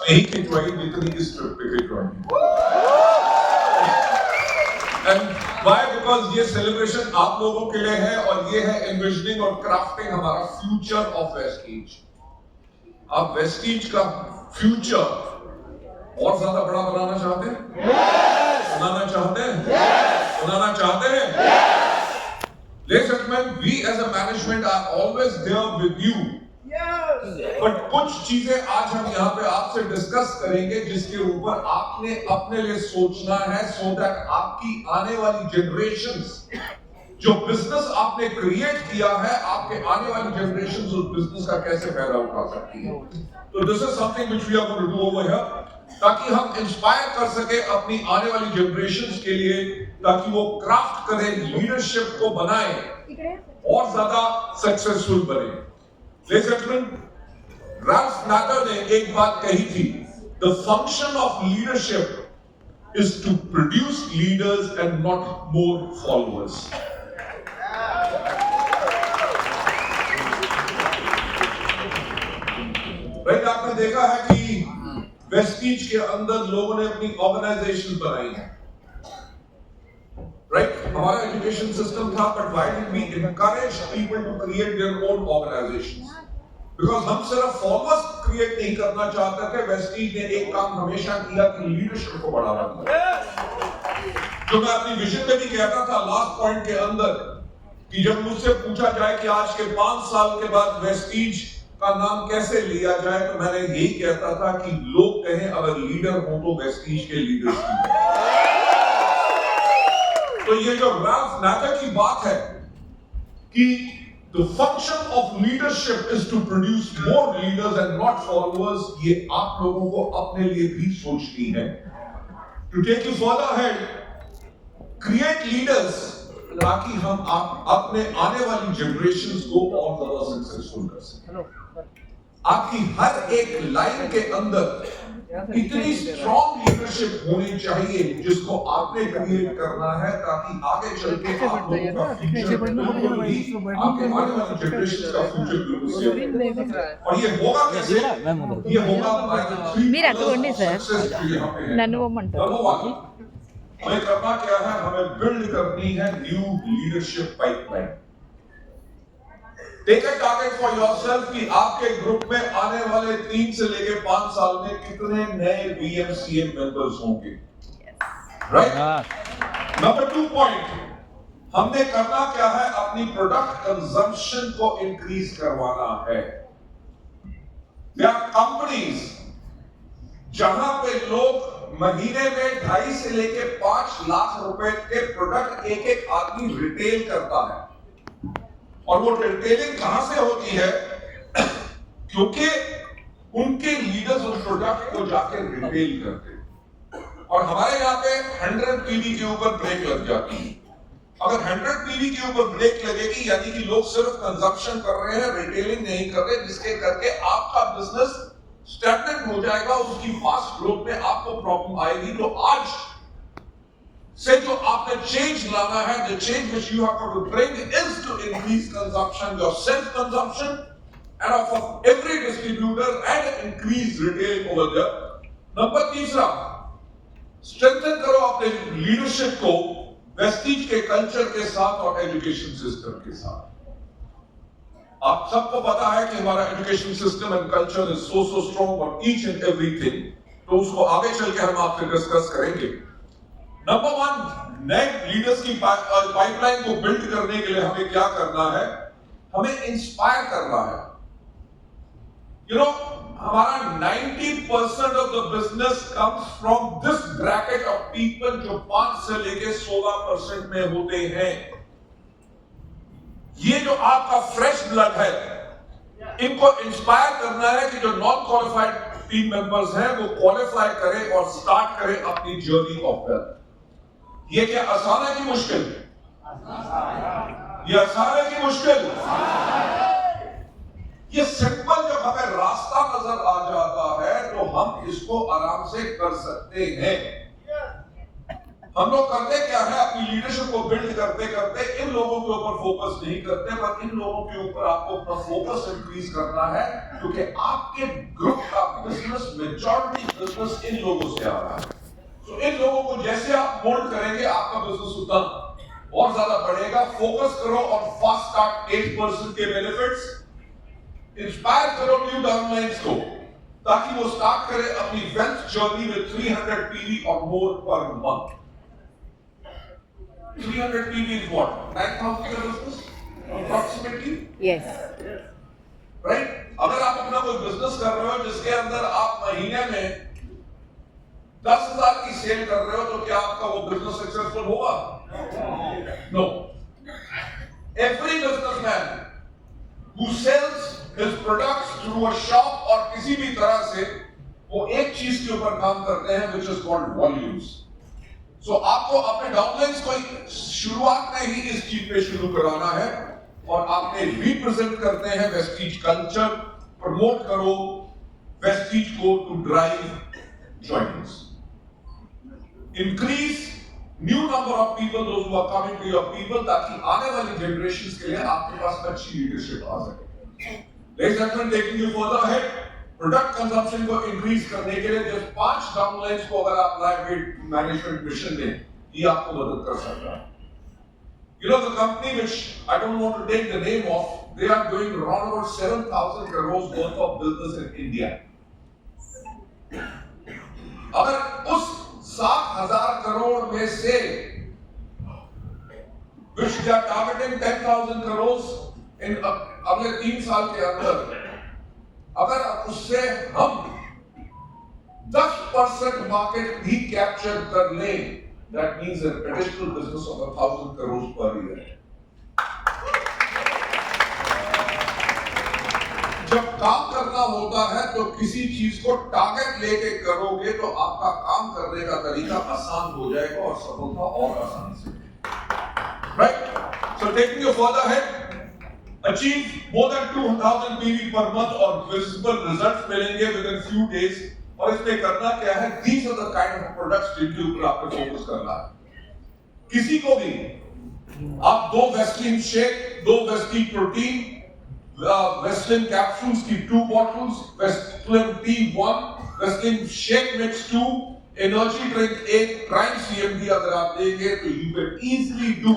नहीं खिंचवाई जितनी इस ट्रिप पे खिंचवाई। And why? बिकॉज ये सेलिब्रेशन आप लोगों के लिए है और ये है एनविजनिंग और क्राफ्टिंग हमारा फ्यूचर ऑफ वेस्टीज। आप वेस्टीज का फ्यूचर और ज्यादा बड़ा बनाना चाहते हैं? बनाना चाहते हैं? बनाना चाहते हैं? Ladies and gentlemen, we as a management are always there with you. But कुछ चीजें आज हम यहाँ पे आपसे डिस्कस करेंगे जिसके ऊपर आपने अपने लिए सोचना है, so that आपकी आने वाली जनरेशंस जो बिजनेस आपने क्रिएट किया है, आपके आने वाली जनरेशंस उस बिजनेस का कैसे फायदा उठा सकती है। तो this is something which we are going to do over here, ताकि हम इंस्पायर कर सके अपनी आने वाली जनरेशंस के लिए, ताकि वो क्राफ्ट करें, लीडरशिप को बनाए और ज्यादा सक्सेसफुल बने। Ladies and gentleman, Ralph Nader ने एक बात कही थी, the function of leadership is to produce leaders and not more followers. Right, आपने देखा है कि वेस्टीज के अंदर लोगों ने अपनी ऑर्गेनाइजेशन बनाई है। राइट, हमारा एजुकेशन सिस्टम था, but why did we encourage people to create their own organisations? Because हम सिर्फ फॉलोअर्स क्रिएट नहीं करना चाहते थे। वेस्टीज ने एक काम हमेशा किया कि लीडरशिप को बढ़ावा दिया। जो मैं अपनी विजन में भी कहता था लास्ट पॉइंट के अंदर, कि जब मुझसे पूछा जाए कि आज के 5 साल के बाद वेस्टीज का नाम कैसे लिया जाए, तो मैंने यही कहता था कि लोग कहें अगर लीडर हो तो वेस्टीज के लीडर्स की। तो ये जो राल्फ नाडर की बात है कि the function of leadership is to produce more leaders and not followers, ये आप लोगों को अपने लिए भी सोचनी है। To take you further ahead, create leaders, ताकि हम आप अपने आने वाली जनरेशंस को और ज्यादा सक्सेसफुल कर सकें। आपकी हर एक लाइन के अंदर इतनी स्ट्रॉन्ग लीडरशिप होनी चाहिए जिसको आपने क्रिएट करना है, ताकि आगे चल के आप लोगों का फ्यूचर बिल्कुल भी आपके आने वाली जनरेशन का फ्यूचर बिल्कुल सेफ। और ये होगा कैसे? ये होगा మీరు అక్కడండి సార్ నన్ను పోమంటారు हमें करना क्या है? हमें बिल्ड करनी है new leadership pipeline. Take a target for yourself कि आपके ग्रुप में आने वाले 3 से लेके 5 साल में कितने नए बीएमसीएम मेंबर्स होंगे। राइट, नंबर 2 पॉइंट, हमने करना क्या है? अपनी प्रोडक्ट कंजम्पशन को इंक्रीज करवाना है। या कंपनीज जहां पे लोग महीने में 2.5 से लेके 5 लाख रुपए के प्रोडक्ट एक एक आदमी रिटेल करता है, और वो रिटेलिंग कहां से होती है? क्योंकि उनके लीडर्स उस प्रोडक्ट को जाके रिटेल करते हैं। और हमारे यहाँ पे 100 पीवी के ऊपर ब्रेक लग जाती है। अगर 100 पीवी के ऊपर ब्रेक लगेगी, यानी कि लोग सिर्फ कंजप्शन कर रहे हैं, रिटेलिंग नहीं कर रहे, जिसके करके आपका बिजनेस स्टैग्नेंट हो जाएगा, उसकी फास्ट ग्रोथ में आपको प्रॉब्लम आएगी। तो आज से जो आपने चेंज लाना है, the change which you have to bring is to increase consumption, your self consumption and of every distributor, and increase retail over there. Number 3, strengthen करो अपने लीडरशिप को वेस्टीज के कल्चर के साथ और एजुकेशन सिस्टम के साथ। आप सबको पता है कि हमारा education system and culture is so strong on each and everything, तो उसको आगे चल के हम आपसे डिस्कस करेंगे। नंबर 1, नए लीडर्स की पाइपलाइन को बिल्ड करने के लिए हमें क्या करना है? हमें इंस्पायर करना है। हमारा 90% of the business comes from this bracket of people जो 5 से लेके 16% में होते हैं। ये जो आपका फ्रेश ब्लड है, इनको इंस्पायर करना है कि जो नॉन क्वालिफाइड टीम मेंबर्स हैं वो क्वालिफाई करें और स्टार्ट करें अपनी जर्नी ऑफ वेल्थ। ये क्या आसान है कि मुश्किल? ये आसान है कि मुश्किल? ये सिंपल जब हमें रास्ता नजर आ जाता है तो हम इसको आराम से कर सकते हैं। हम लोग करते क्या है, अपनी लीडरशिप को बिल्ड करते करते इन लोगों के ऊपर फोकस नहीं करते, पर इन लोगों के ऊपर आपको अपना फोकस इंक्रीज करना है, क्योंकि आपके ग्रुप का बिजनेस, मेजॉरिटी बिजनेस इन लोगों से आ रहा है। तो इन लोगों को जैसे आप मोल्ड करेंगे, आपका बिजनेस उतना और ज्यादा बढ़ेगा। फोकस करो और फास्ट स्टार्ट 8% के बेनिफिट्स, इंस्पायर करो न्यू डाउनलाइंस को, ताकि वो स्टार्ट करे अपनी वेल्थ जर्नी में 300 PV और मोर per month. 300 PV is what? 9,000 का बिजनेस approximately? Yes. Right? अगर आप अपना कोई बिजनेस कर रहे हो जिसके अंदर आप महीने में 10,000 की सेल कर रहे हो, तो क्या आपका वो बिजनेस सक्सेसफुल होगा? No. Every businessman who sells his products through a shop और किसी भी तरह से, वो एक चीज के ऊपर काम करते हैं, which is called volumes. So आपको अपने डाउनलाइंस को शुरुआत में ही इस चीज पे शुरू कराना है, और आपने रिप्रेजेंट करते हैं वेस्टीज कल्चर, प्रमोट करो वेस्टीज को to drive joinings, increase new number of people, those who are coming to your people, ताकि आने वाली जनरेशंस के लिए आपके पास अच्छी लीडरशिप आ सके। Ladies and gentlemen, taking you further ahead, product consumption को इंक्रीज करने के लिए जस्ट 5 डाउनलाइंस को अगर आप लाइव वेट मैनेजमेंट मिशन में, ये आपको मदद कर सकता है। You know, the company which I don't want to take the name of, they are doing around about 7,000 crores worth of business in India. अगर उस 7,000 करोड़ में से which they are targeting 10,000 crores in अगले 3 साल के अंदर, अगर उससे हम 10% मार्केट भी कैप्चर कर लें, that means an additional business of 1,000 crores per year. जब काम करना होता है तो किसी चीज को टारगेट लेके करोगे तो आपका काम करने का तरीका आसान हो जाएगा और सफलता और आसानी से, right? So taking you further ahead, achieve more than 2,000 PV per month और visible results मिलेंगे within few days। और इसमें करना क्या है, these are the kind of products जिनके ऊपर आपको फोकस करना है। किसी को भी आप 2 Vaseline shake, 2 Vaseline protein, Vaseline capsules की 2 bottles, Vaseline T1, Vaseline shake mix 2, energy drink 1, prime CMD अगर आप देंगे तो you can easily do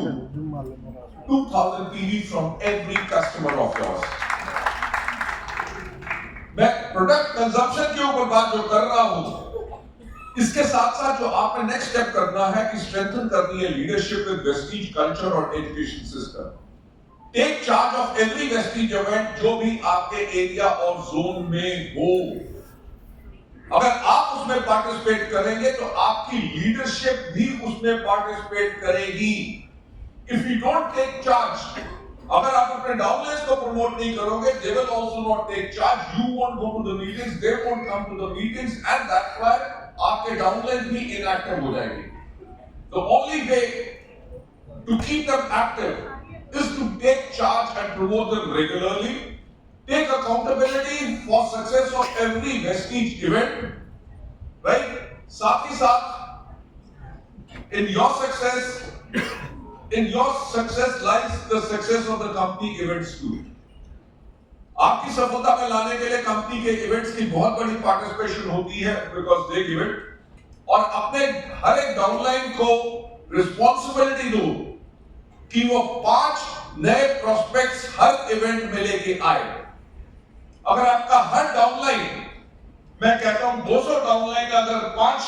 2,000 PV from every customer of yours। मैं प्रोडक्ट कंजम्पशन के ऊपर बात जो कर रहा हूं, इसके साथ साथ जो आपने नेक्स्ट स्टेप करना है कि स्ट्रेंथन करनी है लीडरशिप विद वेस्टीज कल्चर और education system. Take charge of every Vestige event जो भी आपके एरिया और जोन में हो। अगर आप उसमें पार्टिसिपेट करेंगे तो आपकी लीडरशिप भी उसमें पार्टिसिपेट करेगी। If you don't take charge, अगर आप अपने डाउनलाइंस को प्रमोट नहीं करोगे, they will also not take charge. You won't go to the meetings, they won't come to the meetings, and that's why आपके डाउनलाइंस भी inactive हो जाएंगे। The only way to keep them active is to take charge and promote them regularly. Take accountability for success of every vestige event, right? साथ ही साथ in your success lies the success of the company events too। आपकी सफलता में लाने के लिए company के events की बहुत बड़ी पार्टिसिपेशन होती है, बिकॉज दे गिव इट। और अपने हर एक डाउनलाइन को रिस्पॉन्सिबिलिटी दो कि वो 5 नए प्रोस्पेक्ट्स हर इवेंट में लेके आए। अगर आपका हर डाउनलाइन, मैं कहता हूं 200 डाउनलाइन अगर 5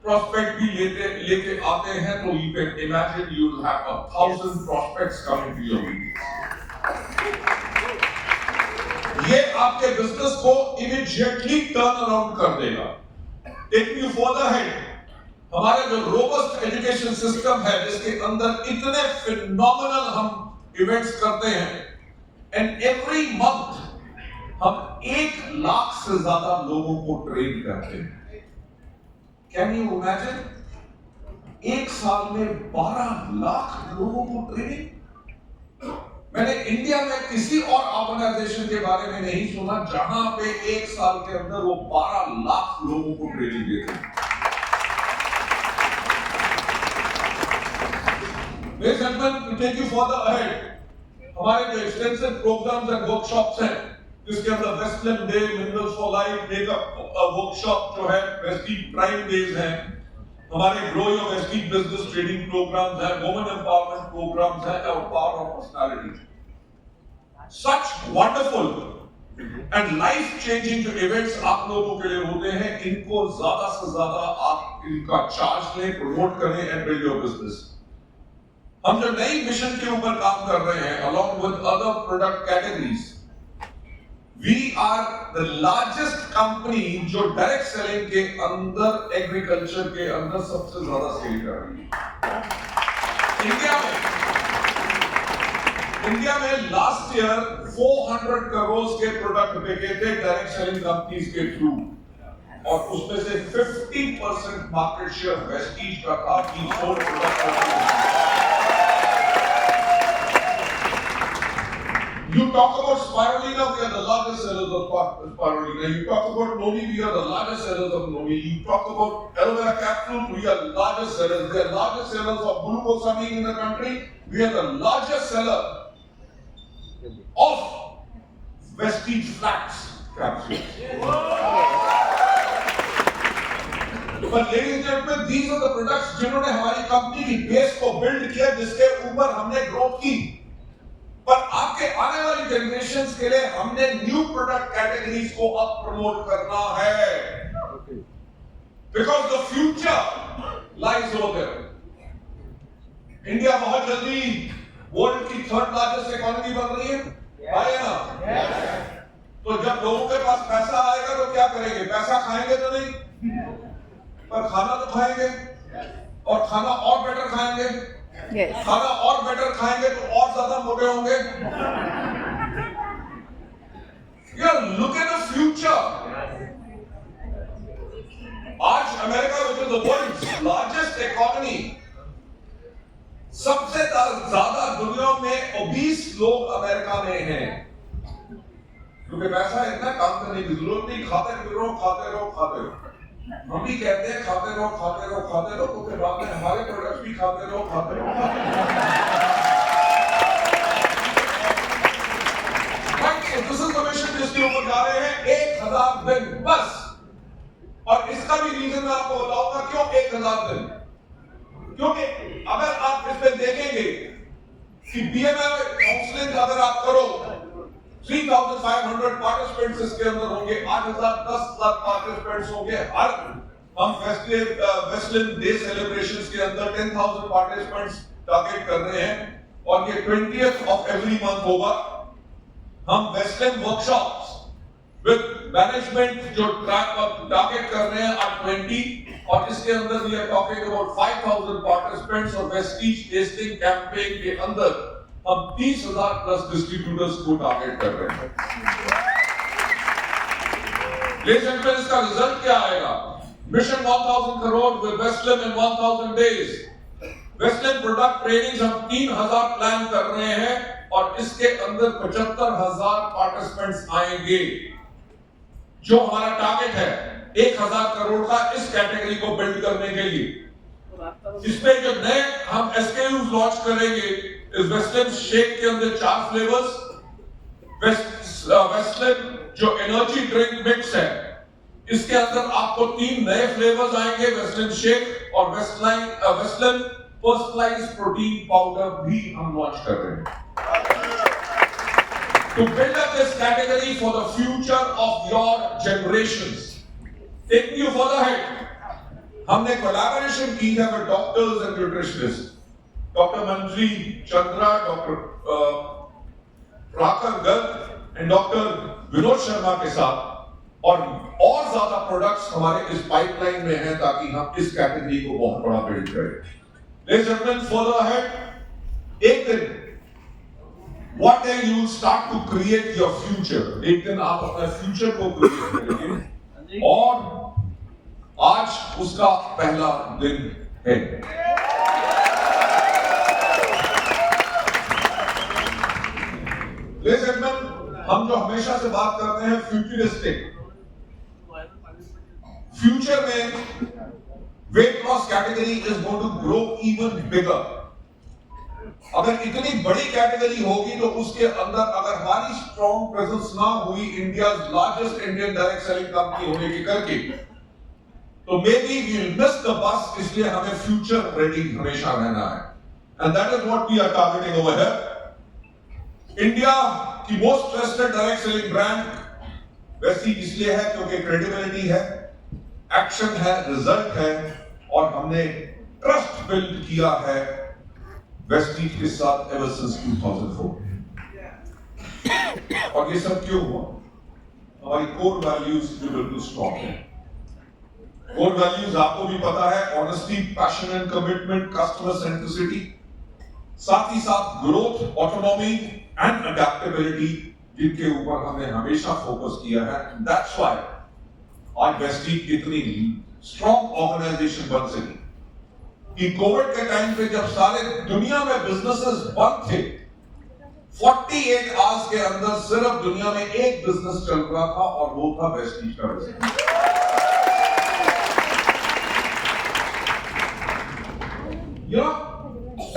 prospect भी लेके आते हैं तो you can imagine you will have 1,000 prospects coming to your meetings। ये आपके बिजनेस को immediately turn around कर देगा। Taking you further ahead, हमारा जो robust education system है जिसके अंदर इतने phenomenal हम events करते हैं, and every month हम 1 लाख से ज्यादा लोगों को ट्रेन करते हैं। Can you imagine? 1 साल में 12 लाख लोगों को ट्रेनिंग। मैंने इंडिया में किसी और ऑर्गेनाइजेशन के बारे में नहीं सुना जहां पे 1 साल के अंदर वो 12 लाख लोगों को ट्रेनिंग देते हैं। and gentlemen, to take you further ahead, हमारे जो extensive programs and workshops हैं, जिसके अंदर Westland Day, Minerals for Life, Makeup workshop जो है, Vestige Prime Days हैं, हमारे Grow Your Vestige Business Training programs हैं, Women Empowerment programs हैं, और Power of Personality. Such wonderful and life-changing जो events आप लोगों के लिए होते हैं, इनको ज़्यादा से ज़्यादा आप इनका चार्ज लें, प्रमोट करें and build your business. हम जो नई मिशन के ऊपर काम कर रहे हैं, along with other product categories, we are the largest company जो direct selling के अंदर agriculture के अंदर सबसे ज़्यादा सेल कर रही है। इंडिया में लास्ट ईयर 400 करोड़ के प्रोडक्ट बिके थे डायरेक्ट सेलिंग कंपनीज के थ्रू, और उसमें से 50% मार्केट शेयर वेस्टीज का था कि sole product. You talk about spirulina, we are the largest sellers of spirulina. You talk about noni, we are the largest sellers of noni. You talk about aloe vera capsules, we are the largest sellers. We are the largest sellers of glucosamine in the country. We are the largest seller of Vestige Flax capsules. But ladies and gentlemen, these are the products जिन्होंने हमारी company की base को build किया, जिसके ऊपर हमने growth की। पर आपके आने वाली जनरेशंस के लिए हमने न्यू प्रोडक्ट कैटेगरीज को अब प्रमोट करना है, because the future lies over there. India बहुत जल्दी वर्ल्ड की 3rd लार्जेस्ट इकोनॉमी बन रही है, आए ना? तो जब लोगों के पास पैसा आएगा तो क्या करेंगे? पैसा खाएंगे तो नहीं, पर खाना तो खाएंगे, और खाना और बेटर खाएंगे। खाना और बेटर खाएंगे तो और ज्यादा मोटे होंगे। यार, look at the future. आज America, which is the world's largest economy, सबसे ज्यादा दुनिया में ओबीस लोग अमेरिका में हैं, क्योंकि पैसा इतना काम करने की जरूरत नहीं, खाते रहो, खाते रहो, खाते रहो। हम भी कहते हैं खाते रहो, खाते रहो, खाते रहो, तो फिर बाद में हमारे प्रोडक्ट भी खाते रहो, खाते रहो, खाते रहो। दिस इज द मिशन जिसके ऊपर जा रहे हैं, 1000 दिन बस। और इसका भी रीजन मैं आपको बताऊंगा क्यों 1000 दिन। क्योंकि अगर आप इसमें देखेंगे कि बीएमआई काउंसलिंग अगर आप करो, 3,500 पार्टिसिपेंट्स इसके अंदर होंगे, 8,000 10 लाख पार्टिसिपेंट्स होंगे। हर हम वेस्टलैंड डे सेलिब्रेशंस के अंदर 10,000 पार्टिसिपेंट्स टारगेट कर रहे हैं, और ये 20th of every month होगा। हम वेस्टलैंड वर्कशॉप्स विद मैनेजमेंट जो टारगेट कर रहे हैं 20, और इसके अंदर we are talking about 5,000 participants, और वेस्टीज टेस्टिंग कैंपेन के अंदर हम 30,000 प्लस डिस्ट्रीब्यूटर्स को टारगेट कर रहे हैं। लेकिन इसका रिजल्ट क्या आएगा? Mission 1000 crore with Westland in 1000 days. Westland product trainings हम 3000 प्लान कर रहे हैं, और इसके अंदर 75,000 पार्टिसिपेंट्स आएंगे। जो हमारा टारगेट है 1000 करोड़ का इस कैटेगरी को बिल्ड करने के लिए। इसमें जो नए हम SKUs लॉन्च करेंगे, इस वेस्टलैंड शेक के अंदर 4 फ्लेवर्स, वेस्टलैंड जो एनर्जी ड्रिंक मिक्स है, इसके अंदर आपको 3 नए फ्लेवर्स आएंगे, वेस्टलैंड शेक और वेस्टलैंड पर्सनलाइज्ड प्रोटीन पाउडर भी हम लॉन्च कर रहे हैं। To build up this category for the future of your generations. Taking you further ahead, हमने collaboration की है with doctors and nutritionists, doctor Manjari Chandra, doctor Prakhar Garg and doctor Vinod Sharma के साथ, और ज्यादा प्रोडक्ट्स हमारे इस पाइपलाइन में हैं ताकि हम इस कैटेगरी को बहुत बड़ा बिल्ड करें। Ladies and gentlemen, further ahead, एक दिन one day you will start to create your future. एक दिन आप अपना फ्यूचर को क्रिएट करेंगे, और आज उसका पहला दिन है। Ladies and gentlemen, हम जो हमेशा से बात करते हैं फ्यूचरिस्टिक, फ्यूचर में weight loss category is going to grow even bigger. अगर इतनी बड़ी कैटेगरी होगी तो उसके अंदर अगर हमारी स्ट्रॉन्ग प्रेजेंस ना हुई India largest Indian direct selling company होने के करके, तो may be we will miss the bus. इसलिए हमें फ्यूचर रेडी हमेशा रहना है, and that is what we are targeting over here. India की most trusted direct selling brand Vestige इसलिए है क्योंकि क्रेडिबिलिटी है, एक्शन है, रिजल्ट है, और हमने ट्रस्ट बिल्ड किया है वेस्टीज के साथ एवर सिंस 2004। और ये सब क्यों हुआ? हमारी कोर वैल्यूज जो बिल्कुल स्ट्रॉन्ग है। कोर वैल्यूज आपको भी पता है, honesty, passion and commitment, customer centricity, साथ ही साथ ग्रोथ, ऑटोनॉमी एंड अडेप्टेबिलिटी, जिनके ऊपर हमने हमेशा फोकस किया है। दैट्स व्हाई आज वेस्टीज इतनी स्ट्रॉन्ग ऑर्गेनाइजेशन बन सकी कि कोविड के टाइम पे जब सारे दुनिया में बिजनेसेस बंद थे, 48 आवर्स के अंदर सिर्फ दुनिया में एक बिजनेस चल रहा था, और वो था वेस्टीज का बिजनेस।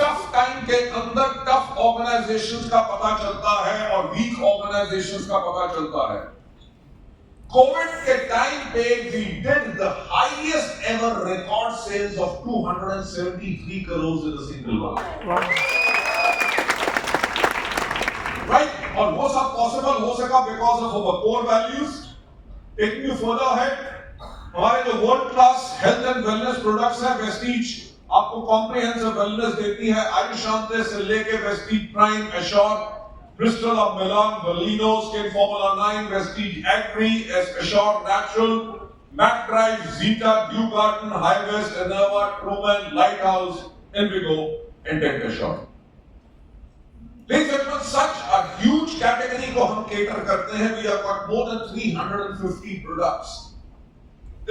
टफ टाइम के अंदर टफ ऑर्गेनाइजेशंस का पता चलता है और वीक ऑर्गेनाइजेशंस का पता चलता है। कोविड के टाइम पे we did the highest ever record sales of 273 crores in a single month. Right? और वो सब पॉसिबल हो सका because of our core values. Taking you further ahead, हमारे जो world class health and wellness products हैं, Vestige आपको comprehensive wellness देती है। आयुशांते से लेके Vestige prime, assure, Bristol of Milan, Valino, Skin Formula 9, Vestige Agri, Assure Natural, Mac Drive, Zeta, Dew Garden, High-West, Enerva, Truman, Lighthouse, Envigo, and Dent Assure. Ladies and gentlemen, such a huge category को हम cater करते हैं. We have got more than 350 products.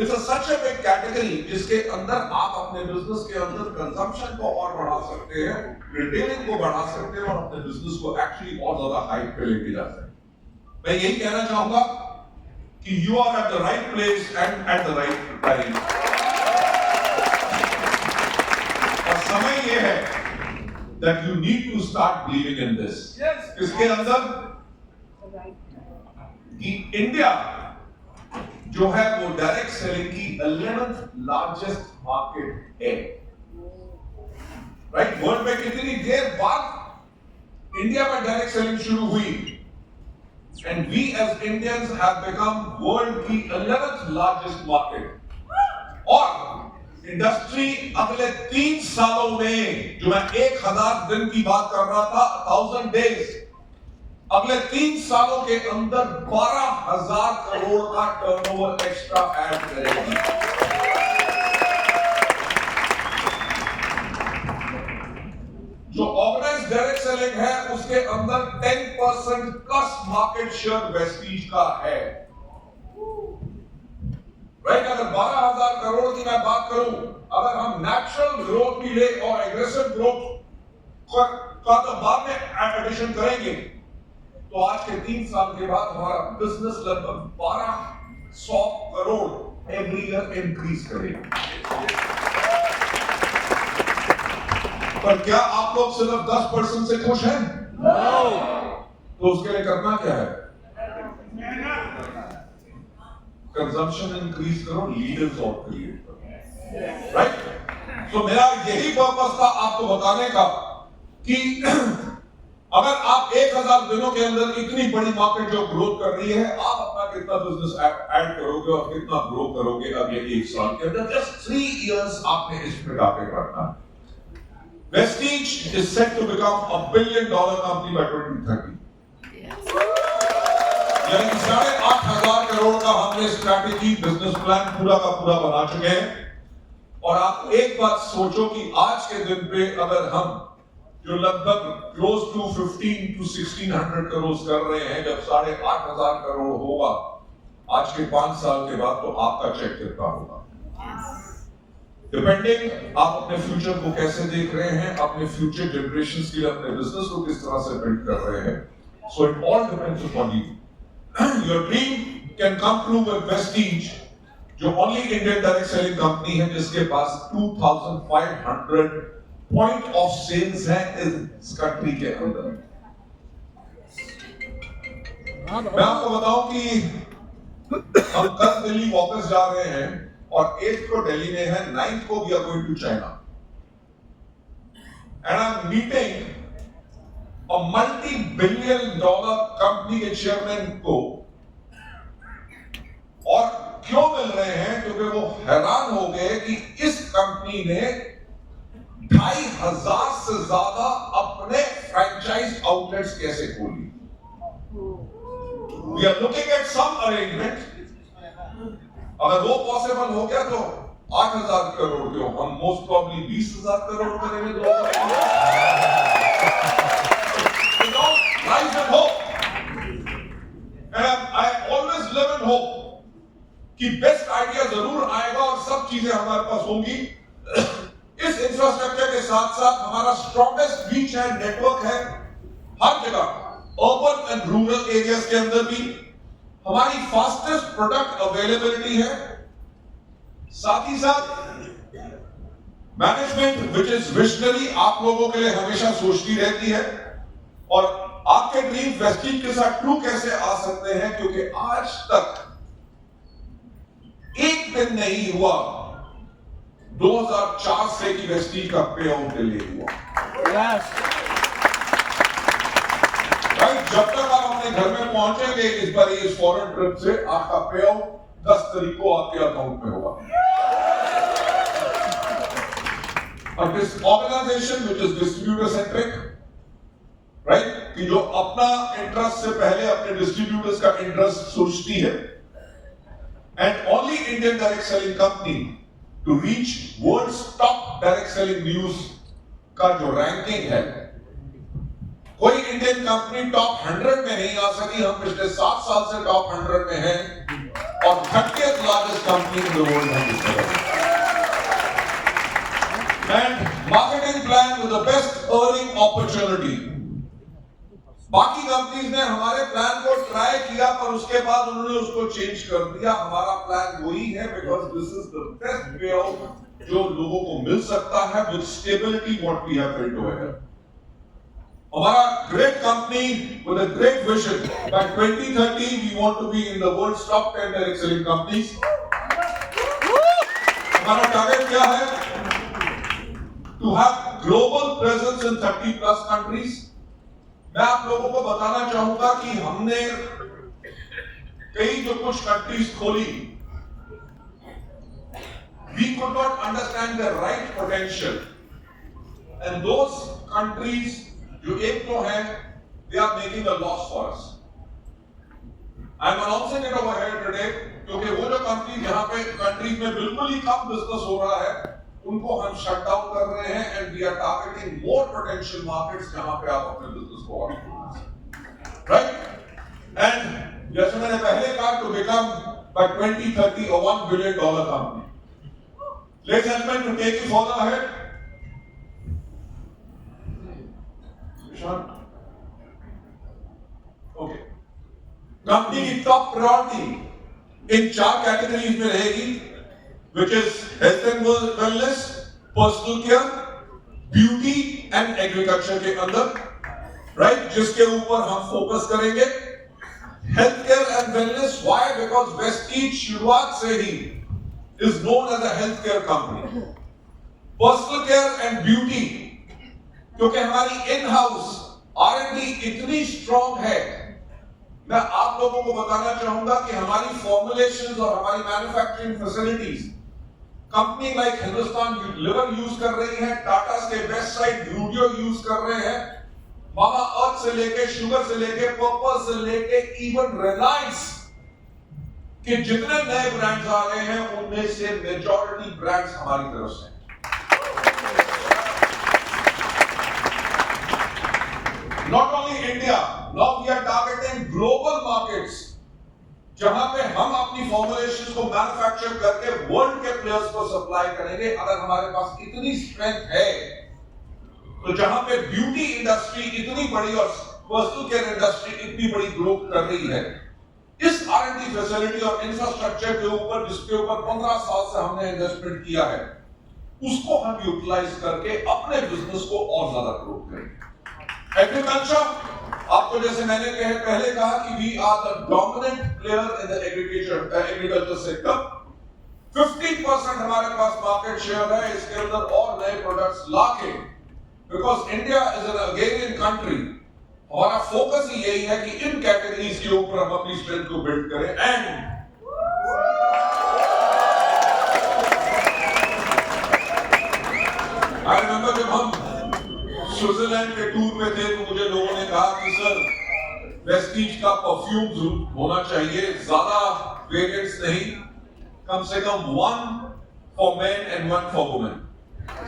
It's such a big category जिसके अंदर आप अपने business के अंदर कंजम्पशन को और बढ़ा सकते हैं, रिटेलिंग को बढ़ा सकते हैं, और अपने बिजनेस को एक्चुअली और ज्यादा हाइट पे लेके जा सकते हैं। मैं यही कहना चाहूंगा कि you are at the right place and at the right time. और समय ये है that you need to start believing in this. इसके अंदर कि इंडिया जो है वो डायरेक्ट सेलिंग की 11th लार्जेस्ट मार्केट है। राइट? वर्ल्ड में कितनी देर बाद इंडिया में डायरेक्ट सेलिंग शुरू हुई, and we as Indians have become world की 11th लार्जेस्ट मार्केट। और इंडस्ट्री अगले 3 सालों में, जो मैं 1000 दिन की बात कर रहा था, 1000 डेज, अगले 3 सालों के अंदर 12,000 करोड़ का टर्नओवर एक्स्ट्रा ऐड करेगी। जो ऑर्गेनाइज्ड डायरेक्ट सेलिंग है उसके अंदर 10% प्लस मार्केट शेयर वेस्टीज का है। राइट? अगर 12,000 करोड़ की मैं बात करूं, अगर हम नेचुरल ग्रोथ भी ले और एग्रेसिव ग्रोथ का तो बाद में एडिशन करेंगे, तो आज के 3 साल के बाद हमारा बिजनेस लगभग 1200 करोड़ एवरी ईयर इंक्रीज करेगा। पर क्या आप लोग सिर्फ 10% से खुश हैं? तो उसके लिए करना क्या है? कंजम्पशन इंक्रीज करो, लीडर्स और क्रिएट करो। राइट? तो मेरा यही पर्पस था आपको बताने का कि अगर आप 1000 दिनों के अंदर इतनी बड़ी मार्केट जो ग्रोथ कर रही है, आप अपना कितना बिजनेस ऐड करोगे और कितना ग्रो करोगे अगले 1 साल के अंदर। जस्ट 3 इयर्स आपने इस पे टारगेट रखना है। Vestige is set to become $1 billion company by 2030। यानी 8,500 करोड़ का हमने स्ट्रैटेजी, बिजनेस प्लान पूरा का पूरा बना चुके हैं। और आप एक बात सोचो कि आज के दिन पे अगर हम जो लगभग क्लोज टू 15 to 1600 करोड़ कर रहे हैं, जब 8,500 करोड़ होगा आज के 5 साल के बाद, तो आपका चेक कितना होगा? डिपेंडिंग आप अपने फ्यूचर को कैसे देख रहे हैं, अपने फ्यूचर जनरेशंस के लिए अपने बिजनेस को किस तरह से बिल्ड कर रहे हैं। So it all depends upon you. Your dream can come true with Vestige, जो only Indian direct selling company है जिसके पास 2500 पॉइंट ऑफ सेल्स है इस कंट्री के अंदर। मैं आपको बताऊं कि हम कल दिल्ली वापस जा रहे हैं और 8th को दिल्ली में है, 9th को we are going to China and I am meeting a $multi-billion company के चेयरमैन को। और क्यों मिल रहे हैं? क्योंकि वो हैरान हो गए कि इस कंपनी ने 2,500 से ज्यादा अपने फ्रैंचाइज आउटलेट्स कैसे खोली। We are looking at some arrangement। अगर वो पॉसिबल हो गया तो 8,000 करोड़ क्यों, हम मोस्ट प्रॉब्ली 20,000 करोड़ करेंगे 2000। Rise and hope, and I always live in hope कि बेस्ट आइडिया जरूर आएगा और सब चीजें हमारे पास होंगी। इस इंफ्रास्ट्रक्चर के साथ साथ हमारा स्ट्रॉन्गेस्ट रीच है, नेटवर्क है हर जगह, अर्बन एंड रूरल एरियाज के अंदर भी। हमारी फास्टेस्ट प्रोडक्ट अवेलेबिलिटी है। साथ ही साथ मैनेजमेंट विच इज विजनरी आप लोगों के लिए हमेशा सोचती रहती है और आपके ड्रीम वेस्टीज के साथ ट्रू कैसे आ सकते हैं, क्योंकि आज तक एक दिन नहीं हुआ 2004 से की वेस्टीज का पे आउट डिले हुआ। जब तक आप अपने घर में पहुंचेंगे इस बार इस फॉरेन ट्रिप से, आपका पे आउट 10 तारीख को आपके अकाउंट में होगा। और this organisation which is distributor centric, right, कि जो अपना इंटरेस्ट से पहले अपने डिस्ट्रीब्यूटर्स का इंटरेस्ट सोचती है, and only Indian direct selling company to reach world's top direct selling news का जो रैंकिंग है, कोई इंडियन कंपनी टॉप 100 में नहीं आ सकी। हम पिछले 7 साल से टॉप 100 में हैं और 30th largest company in the world है इस तरह। And marketing plan with the best earning opportunity. बाकी कंपनीज ने हमारे प्लान को ट्राई किया पर उसके बाद उन्होंने उसको चेंज कर दिया। हमारा प्लान वही है because this is the best pay out जो लोगों को मिल सकता है with stability what we have built over here. हमारा great company with a great vision, by 2030 we want to be in the world's top 10 direct selling companies. हमारा target क्या है? To have global presence in 30+ countries. मैं आप लोगों को बताना चाहूंगा कि हमने कई जो कुछ कंट्रीज खोली, we could not understand the right potential, and those countries जो एक तो है, they are making a loss for us. I am announcing it over here today, क्योंकि वो जो कंपनी जहां पे कंट्रीज में बिल्कुल ही कम बिजनेस हो रहा है, उनको हम शट डाउन कर रहे हैं, and we are targeting more potential markets जहां पे आप अपने बिजनेस को और राइट। एंड जैसे मैंने पहले कहा, to become bye 2030 a $1 billion company. Ladies and gentlemen, to take you further ahead, okay, company की टॉप प्रायोरिटी इन 4 कैटेगरीज में रहेगी, which is health and wellness, personal care, beauty and agriculture के अंदर, right, जिसके ऊपर हम फोकस करेंगे। Health care and wellness, why? Because Vestige शुरुआत से ही is known as a health care company. Personal care and beauty, क्योंकि हमारी इन हाउस R&D इतनी स्ट्रॉन्ग है। मैं आप लोगों को बताना चाहूंगा कि हमारी फॉर्मुलेशंस और हमारी manufacturing facilities company like Hindustan liver use कर रही है, टाटा के बेस्ट साइड यूडियो यूज कर रहे हैं, मामा अर्थ से लेके शुगर से लेके पर्पल से लेके इवन रिलायंस के जितने नए ब्रांड्स आ रहे हैं उनमें से मेजॉरिटी ब्रांड्स हमारी तरफ से। Not only India, now we are targeting global markets, जहां पे हम अपनी फॉर्मुलेशंस को मैन्युफैक्चर करके वर्ल्ड के प्लेयर्स को सप्लाई करेंगे। अगर हमारे पास इतनी स्ट्रेंथ है, तो जहां पे ब्यूटी इंडस्ट्री इतनी बड़ी और पर्सनल केयर इंडस्ट्री इतनी बड़ी ग्रोथ कर रही है, इस R&D फैसिलिटी और इंफ्रास्ट्रक्चर के ऊपर, जिसके ऊपर 15 साल से हमने इन्वेस्टमेंट किया है, उसको हम यूटिलाइज करके अपने बिजनेस को और ज्यादा ग्रो करें। एग्रीकल्चर, आपको जैसे मैंने पहले कहा कि we are the dominant player in the agriculture sector. 50% हमारे पास मार्केट शेयर है, इसके अंदर और नए प्रोडक्ट्स लाके, because India is an agrarian country, हमारा फोकस ही यही है कि इन कैटेगरीज के ऊपर हम अपनी स्ट्रेंथ को बिल्ड करें। एंड आई रिमेंबर जब हम स्विट्जरलैंड के टूर पे थे तो मुझे लोगों ने कहा कि सर वेस्टीज का परफ्यूम होना चाहिए, ज्यादा वेरिएंट्स नहीं, कम से कम 1 for main and 1 for women.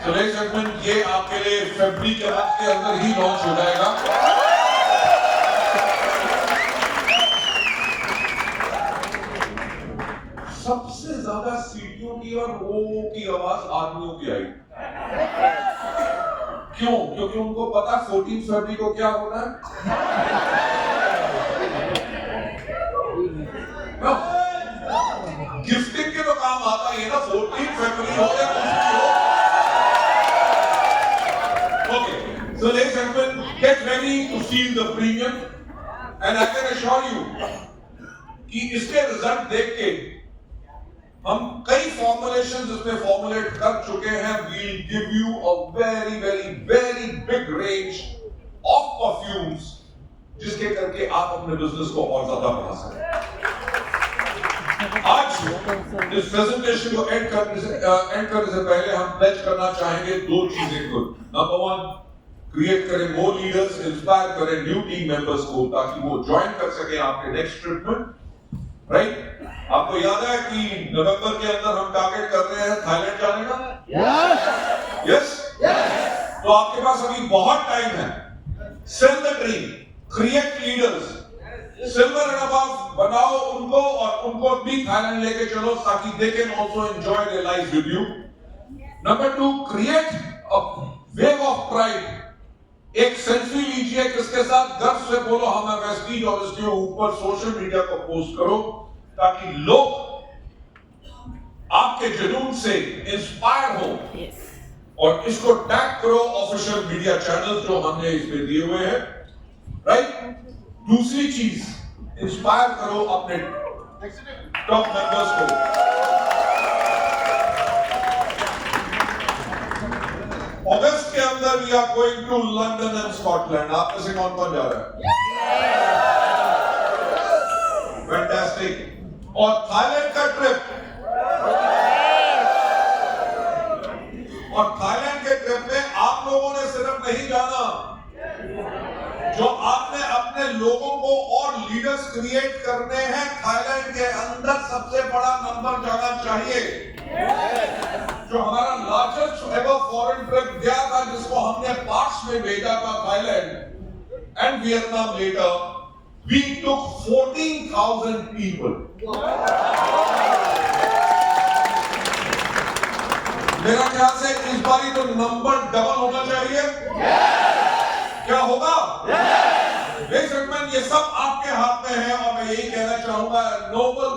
So ladies and gentleman, ये आपके लिए फरवरी के मंथ के अंदर ही लॉन्च हो जाएगा। सबसे ज्यादा सीटियों की और ओ की आवाज आदमियों की आई। क्यों? क्योंकि उनको पता 14 फरवरी को क्या होना है। गिफ्टिंग के तो काम आता ही है ना, 14 फरवरी हो या कुछ भी हो। Okay, so ladies and gentlemen, get ready to feel the premium, and I can assure you कि इसके रिजल्ट देख के हम कई फॉर्मुलेशंस इसमें फॉर्मुलेट कर चुके हैं। We'll give you a very, very, very big range of perfumes, जिसके करके आप अपने बिजनेस को और ज्यादा बढ़ा सकते हैं। आज इस प्रेजेंटेशन को एंड करने से पहले हम प्लेज करना चाहेंगे 2 चीजें को। नंबर 1, क्रिएट करें मोर लीडर्स, इंस्पायर करें न्यू टीम मेंबर्स को ताकि वो ज्वाइन कर सके आपके नेक्स्ट ट्रिप में, राइट? आपको याद है कि नवंबर के अंदर हम टारगेट कर रहे हैं थाईलैंड जाने का? यस। तो आपके पास अभी बहुत टाइम है। Sell the dream, create leaders, silver and above बनाओ उनको और उनको भी थाईलैंड लेके चलो ताकि they can also enjoy their life with you. Number 2, create a wave of pride. एक सेल्फी लीजिए, किसके साथ गर्व से बोलो हम वेस्टीज, और इसके ऊपर सोशल मीडिया को पोस्ट करो ताकि लोग आपके जुनून से इंस्पायर हो। और इसको टैग करो ऑफिशियल मीडिया चैनल्स जो हमने इसमें दिए हुए हैं, राइट? दूसरी चीज, इंस्पायर करो अपने टॉप मेंबर्स को। अगस्त के अंदर we are going to London and Scotland. आप में से कौन कौन जा रहा है? फैंटास्टिक। और थाईलैंड का ट्रिप, और थाईलैंड के ट्रिप में आप लोगों ने सिर्फ नहीं जाना, जो आपने अपने लोगों को और लीडर्स क्रिएट करने हैं। थाईलैंड के अंदर सबसे बड़ा नंबर जाना चाहिए। जो हमारा लार्जेस्ट एवर फॉरेन ट्रिप गया था, जिसको हमने पार्ट्स में भेजा था, Thailand and Vietnam later, we took 14,000 people. मेरा ख्याल से इस बार तो नंबर डबल होना चाहिए। क्या होगा? ये सब आपके हाथ में है। और मैं यही कहना चाहूंगा, नोबल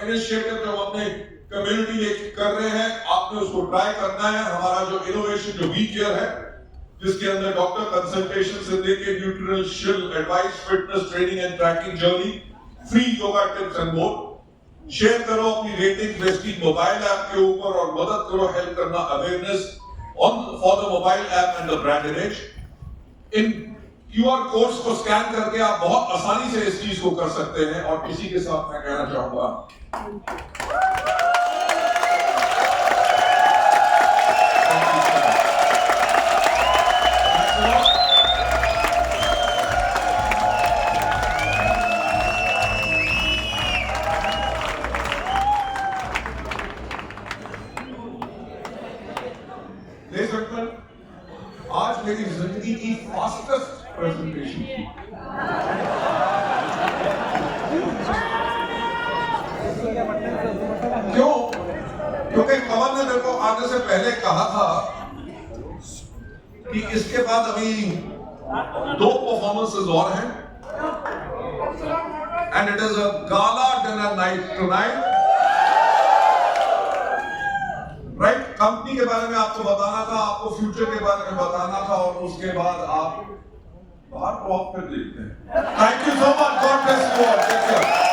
इनिशिएटिव जो हमने कम्युनिटी में कर रहे हैं, आपने उसको ट्राई करना है। हमारा जो इनोवेशन जो वी केयर है, जिसके अंदर डॉक्टर कंसल्टेशन से लेके nutritional advice, fitness training and tracking journey, free yoga tips and more. Share करो अपनी रेटिंग वेस्टीज मोबाइल ऐप के ऊपर और मदद करो हेल्प करना awareness on for the mobile app and the brand image. In QR codes को scan करके आप बहुत आसानी से इस चीज को कर सकते हैं। और इसी के साथ मैं कहना चाहूंगा, आज मेरी जिंदगी की फास्टेस्ट प्रेजेंटेशन थी। क्यों? क्योंकि कमल ने मेरे को आने से पहले कहा था कि इसके बाद अभी 2 परफॉर्मेंसेस और हैं, and it is a gala dinner night tonight, right? Company के बारे में आपको बताना था, आपको फ्यूचर के बारे में बताना था, और उसके बाद आप बाहर ड्रॉप कर देते हैं। Thank you so much, God bless you all.